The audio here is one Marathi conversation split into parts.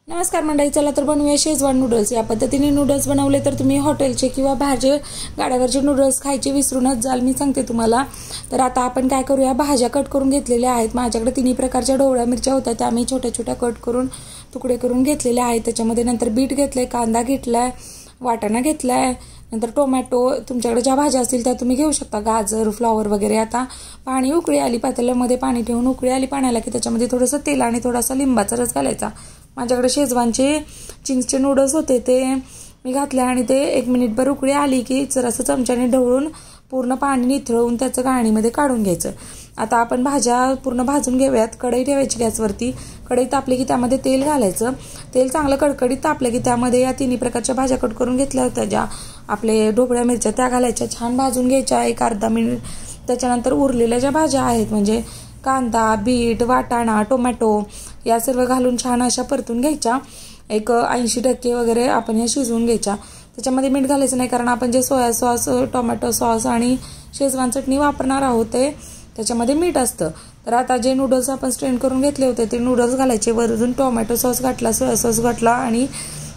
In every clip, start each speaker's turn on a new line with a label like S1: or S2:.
S1: नमस्कार मंडळी, चला तर बनवूया शेजवान नूडल्स। या पद्धतीने नूडल्स बनवले तर तुम्ही हॉटेलचे किंवा बाहेरचे गाड्यावरचे नूडल्स खायचे विसरूनच जाल, मी सांगते तुम्हाला। तर आता आपण काय करूया, भाज्या कट करून घेतलेल्या आहेत। माझ्याकडे तिन्ही प्रकारच्या ढोबळ्या मिरच्या होत्या, त्या मी छोट्या छोट्या कट करून तुकडे करून घेतलेल्या आहेत। त्याच्यामध्ये नंतर बीट घेतले, कांदा घेतलाय, वाटाणा घेतलाय, नंतर टोमॅटो, तुमच्याकडे ज्या भाज्या असतील त्या तुम्ही घेऊ शकता, गाजर, फ्लॉवर वगैरे। आता पाणी उकळी आली, पातेल्यामध्ये पाणी ठेवून उकळी आली पाण्याला की त्याच्यामध्ये थोडंसं तेल आणि थोडासा लिंबाचा रस घालायचा। माझ्याकडे शेजवानचे चिंग्सचे नूडल्स होते, ते मी घातले आणि ते 1 मिनिटभर उकळी आली की जरासं चमच्याने ढवळून पूर्ण पाणी निथळून त्याचं गाळणीमध्ये काढून घ्यायचं। आता आपण भाज्या पूर्ण भाजून घेऊयात। कढई ठेवायची गॅसवरती, कढई तापली की त्यामध्ये तेल घालायचं। तेल चांगलं कडकडीत तापलं की त्यामध्ये या तिन्ही प्रकारच्या भाज्या कट करून घेतल्या होत्या, ज्या आपले ढोबळ्या मिरच्या, त्या घालायच्या, छान भाजून घ्यायच्या 1-अर्धा मिनिट। त्याच्यानंतर उरलेल्या ज्या भाज्या आहेत म्हणजे कांदा, बीट, वाटाणा, टोमॅटो या सर्व घालून छान अशा परतून घ्यायच्या। 80% वगैरे आपण ह्या शिजवून घ्यायच्या। त्याच्यामध्ये मीठ घालायचं नाही, कारण आपण जे सोया सॉस, टोमॅटो सॉस आणि शेजवान चटणी वापरणार आहोत ते त्याच्यामध्ये मीठ असतं। तर आता जे नूडल्स आपण स्ट्रेन करून घेतले होते ते नूडल्स घालायचे, वरून टोमॅटो सॉस घातला, सोया सॉस घातला आणि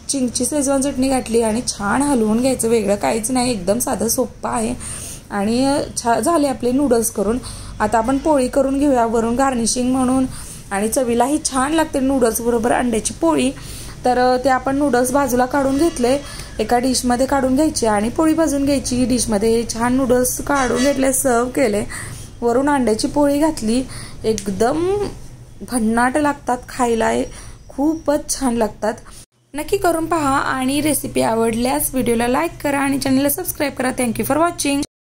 S1: चिंगची शेजवान चटणी घातली आणि छान हलवून घ्यायचं। वेगळं काहीच नाही, एकदम साधं सोपं आहे। आणि झाले आपले नूडल्स करून। आता आपण पोळी करून घेऊया वरून गार्निशिंग म्हणून, आणि चवीलाही छान लागते नूडल्स बरोबर अंड्याची पोळी। तर ते आपण नूडल्स बाजूला काढून घेतले, एका डिशमध्ये काढून घ्यायची आणि पोळी भाजून घ्यायची डिशमध्ये। छान नूडल्स काढून घेतले, सर्व केले, वरून अंड्याची पोळी घातली। एकदम भन्नाट लागतात खायला, खूपच छान लागतात। नक्की करून पहा आणि रेसिपी आवडल्यास व्हिडिओला लाईक करा आणि चॅनलला सबस्क्राईब करा। Thank you for watching.